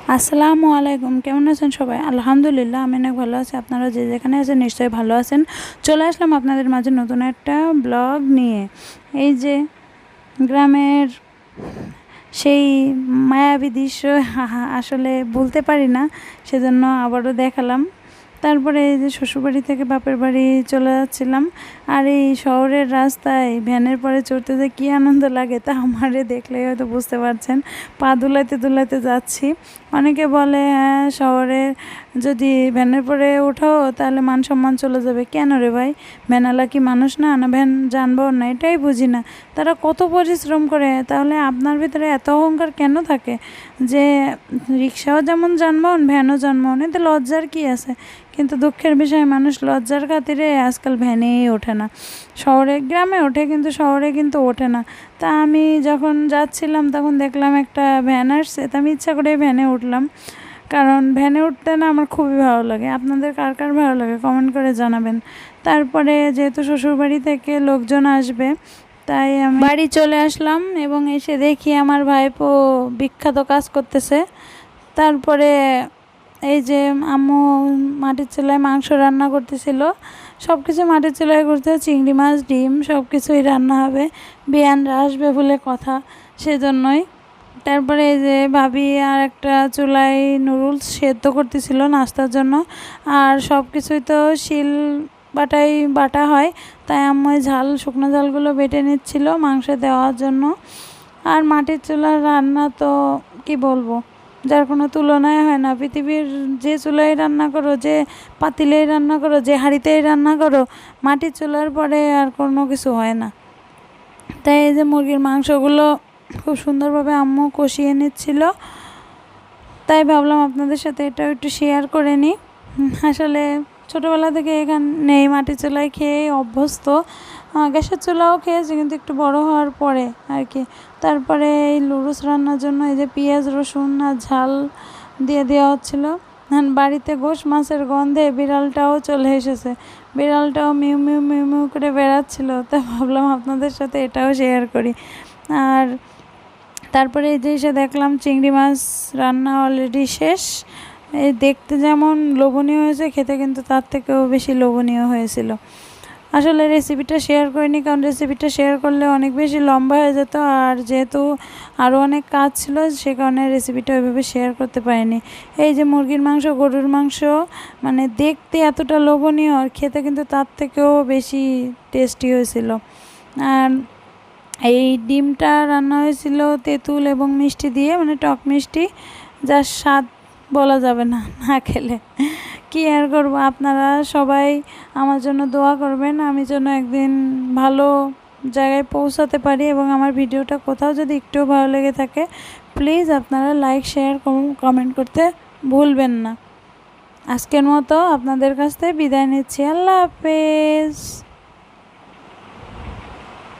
আসসালামু আলাইকুম, কেমন আছেন সবাই? আলহামদুলিল্লাহ আমি অনেক ভালো আছি। আপনারা যে যেখানে আছেন নিশ্চয়ই ভালো আছেন। চলে আসলাম আপনাদের মাঝে নতুন একটা ব্লগ নিয়ে। এই যে গ্রামের সেই মায়াবী দৃশ্য আসলে ভুলতে পারি না, সেজন্য আবারও দেখালাম। তারপরে এই যে শ্বশুরবাড়ি থেকে বাপের বাড়ি চলে যাচ্ছিলাম, আর এই শহরের রাস্তায় ভ্যানের পরে চড়তে যে কী আনন্দ লাগে তা আমারে দেখলেই হয়তো বুঝতে পারছেন। পা দুলাইতে দুলাইতে যাচ্ছি। অনেকে বলে হ্যাঁ, শহরে যদি ভ্যানের পরে ওঠাও তাহলে মান সম্মান চলে যাবে। কেন রে ভাই? ভ্যানালা কি মানুষ না? না ভ্যান যানবাহন না? এটাই বুঝি না। তারা কত পরিশ্রম করে, তাহলে আপনার ভিতরে এত অহংকার কেন থাকে যে রিক্সাও যেমন যানবাহন, ভ্যানও যানবাহন, এতে লজ্জার কি আছে? কিন্তু দুঃখের বিষয়, মানুষ লজ্জার খাতিরে আজকাল ভ্যানেই ওঠে না। শহরে গ্রামে ওঠে কিন্তু শহরে কিন্তু ওঠে না। তা আমি যখন যাচ্ছিলাম তখন দেখলাম একটা ভ্যান আসছে, তা আমি ইচ্ছা করে ভ্যানে উঠলাম। কারণ ভ্যানে উঠতে না আমার খুবই ভালো লাগে। আপনাদের কার কার ভালো লাগে কমেন্ট করে জানাবেন। তারপরে যেহেতু শ্বশুরবাড়ি থেকে লোকজন আসবে, তাই আমি বাড়ি চলে আসলাম এবং এসে দেখি আমার ভাইপো বিখ্যাত কাজ করতেছে। তারপরে এই যে আম্মু মাটির চুলায় মাংস রান্না করতেছিল। সব কিছু মাটির চুলায় করতে, চিংড়ি মাছ, ডিম সব কিছুই রান্না হবে। বিয়ানরা আসবে বলে কথা, সেজন্যই। তারপরে এই যে ভাবি আর একটা চুলায় নুডলস সেদ্ধ করতেছিল নাস্তার জন্য। আর সব কিছুই তো শিল বাটাই বাটা হয়, তাই আম্মু শুকনো ঝালগুলো বেটে নিচ্ছিল মাংসে দেওয়ার জন্য। আর মাটির চুলার রান্না তো কি বলবো, যার কোনো তুলনাই হয় না। পৃথিবীর যে চুলায় রান্না করো, যে পাতিলেই রান্না করো, যে হাঁড়িতেই রান্না করো, মাটির চুলার পরে আর কোনো কিছু হয় না। তাই এই যে মুরগির মাংসগুলো খুব সুন্দরভাবে আম্মু কষিয়ে নিচ্ছিল, তাই ভাবলাম আপনাদের সাথে এটাও একটু শেয়ার করে নিই। আসলে ছোটোবেলা থেকে এখানে এই মাটির চুলায় খেয়ে অভ্যস্ত। গ্যাসের চুলাও খেয়েছি কিন্তু একটু বড় হওয়ার পরে আর কি। তারপরে এই লুডুস রান্নার জন্য এই যে পেঁয়াজ রসুন আর ঝাল দিয়ে দেওয়া হচ্ছিলো। বাড়িতে গোশ মাছের গন্ধে বিড়ালটাও চলে এসেছে। বিড়ালটাও মিউ মিউ মিউ মিউ করে বেড়াচ্ছিল, তাই ভাবলাম আপনাদের সাথে এটাও শেয়ার করি। আর তারপরে এই যে এসে দেখলাম চিংড়ি মাছ রান্না অলরেডি শেষ। এই দেখতে যেমন লোভনীয় হয়েছে, খেতে কিন্তু তার থেকেও বেশি লোভনীয় হয়েছিল। আসলে রেসিপিটা শেয়ার করিনি, কারণ রেসিপিটা শেয়ার করলে অনেক বেশি লম্বা হয়ে যেত, আর যেহেতু আরও অনেক কাজ ছিল সে কারণে রেসিপিটা ওইভাবে শেয়ার করতে পারিনি। এই যে মুরগির মাংস, গরুর মাংস, মানে দেখতে এতটা লোভনীয়, আর খেতে কিন্তু তার থেকেও বেশি টেস্টি হয়েছিল। আর এই ডিমটা রান্না হয়েছিল তেঁতুল এবং মিষ্টি দিয়ে, মানে টক মিষ্টি, যার স্বাদ বলা যাবে না না খেলে। কী আর করবো, আপনারা সবাই আমার জন্য দোয়া করবেন, আমি যেন একদিন ভালো জায়গায় পৌঁছাতে পারি। এবং আমার ভিডিওটা কোথাও যদি একটুও ভালো লেগে থাকে, প্লিজ আপনারা লাইক, শেয়ার, কমেন্ট করতে ভুলবেন না। আজকের মতো আপনাদের কাছ থেকে বিদায় নিচ্ছি। আল্লাহ হাফেজ।